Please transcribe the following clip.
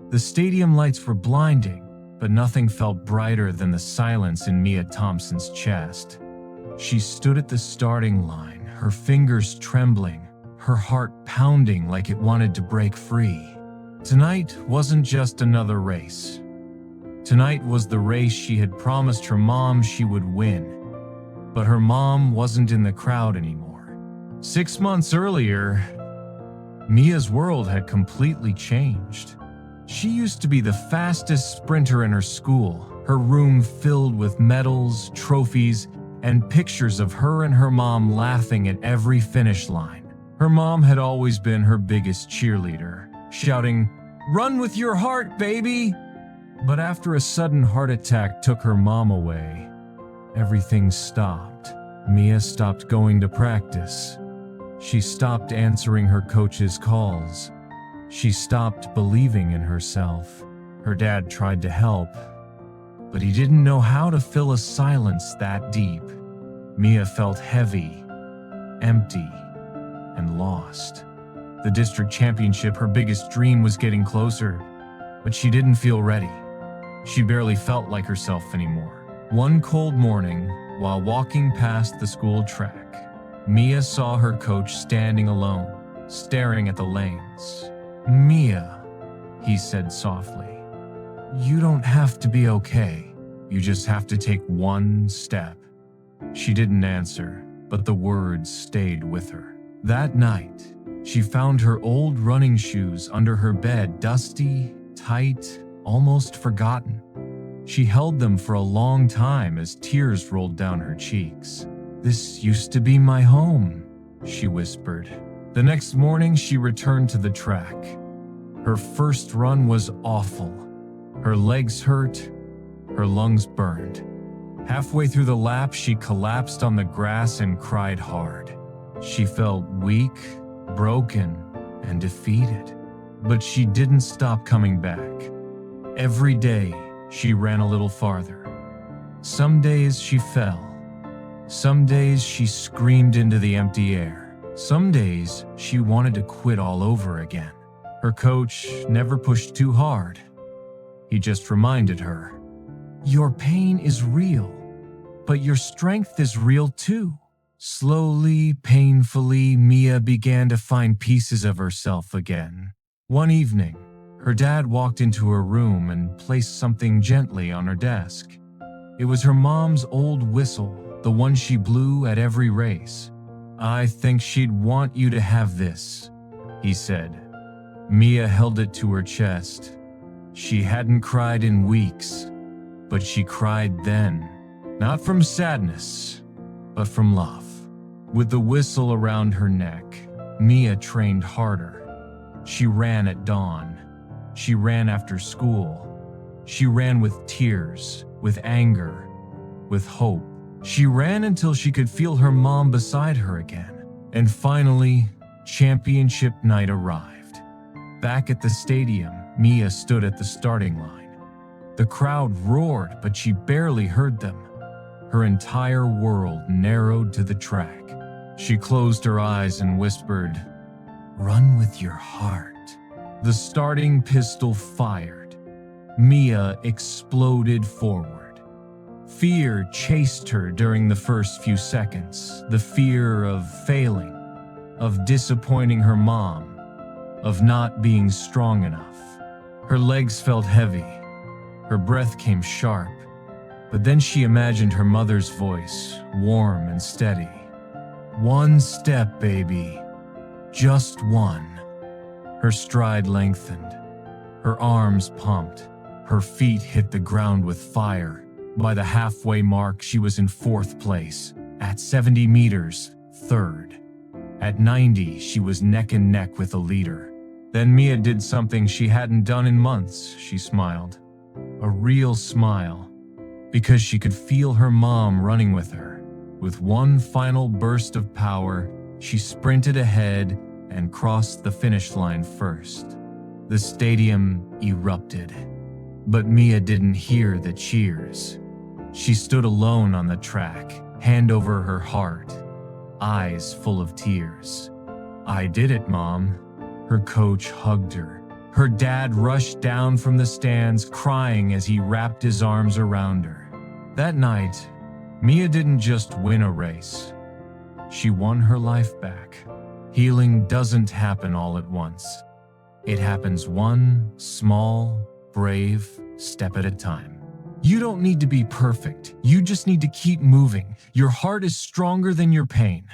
The stadium lights were blinding, but nothing felt brighter than the silence in Mia Thompson's chest. She stood at the starting line, her fingers trembling, her heart pounding like it wanted to break free. Tonight wasn't just another race. Tonight was the race she had promised her mom she would win. But her mom wasn't in the crowd anymore. 6 months earlier, Mia's world had completely changed. She used to be the fastest sprinter in her school, her room filled with medals, trophies, and pictures of her and her mom laughing at every finish line. Her mom had always been her biggest cheerleader, shouting, "Run with your heart, baby!" But after a sudden heart attack took her mom away, everything stopped. Mia stopped going to practice. She stopped answering her coach's calls. She stopped believing in herself. Her dad tried to help, but he didn't know how to fill a silence that deep. Mia felt heavy, empty, and lost. The district championship, her biggest dream, was getting closer, but she didn't feel ready. She barely felt like herself anymore. One cold morning, while walking past the school track, Mia saw her coach standing alone, staring at the lanes. "Mia," he said softly, "you don't have to be okay. You just have to take one step." She didn't answer, but the words stayed with her. That night, she found her old running shoes under her bed, dusty, tight, almost forgotten. She held them for a long time as tears rolled down her cheeks. "This used to be my home," she whispered. The next morning, she returned to the track. Her first run was awful. Her legs hurt, her lungs burned. Halfway through the lap, she collapsed on the grass and cried hard. She felt weak, broken, and defeated. But she didn't stop coming back. Every day, she ran a little farther. Some days she fell. Some days she screamed into the empty air. Some days she wanted to quit all over again. Her coach never pushed too hard. He just reminded her, "Your pain is real, but your strength is real too." Slowly, painfully, Mia began to find pieces of herself again. One evening, her dad walked into her room and placed something gently on her desk. It was her mom's old whistle, the one she blew at every race. "I think she'd want you to have this," he said. Mia held it to her chest. She hadn't cried in weeks, but she cried then. Not from sadness, but from love. With the whistle around her neck, Mia trained harder. She ran at dawn. She ran after school. She ran with tears, with anger, with hope. She ran until she could feel her mom beside her again. And finally, championship night arrived. Back at the stadium, Mia stood at the starting line. The crowd roared, but she barely heard them. Her entire world narrowed to the track. She closed her eyes and whispered, "Run with your heart." The starting pistol fired. Mia exploded forward. Fear chased her during the first few seconds. The fear of failing, of disappointing her mom, of not being strong enough. Her legs felt heavy. Her breath came sharp. But then she imagined her mother's voice, warm and steady. "One step, baby. Just one." Her stride lengthened. Her arms pumped. Her feet hit the ground with fire. By the halfway mark, she was in 4th place. At 70 meters, 3rd. At 90, she was neck and neck with a leader. Then Mia did something she hadn't done in months. She smiled. A real smile. Because she could feel her mom running with her. With one final burst of power, she sprinted ahead and crossed the finish line first. The stadium erupted. But Mia didn't hear the cheers. She stood alone on the track, hand over her heart, eyes full of tears. "I did it, Mom." Her coach hugged her. Her dad rushed down from the stands crying as he wrapped his arms around her. That night, Mia didn't just win a race. She won her life back. Healing doesn't happen all at once. It happens one small, brave step at a time. You don't need to be perfect. You just need to keep moving. Your heart is stronger than your pain.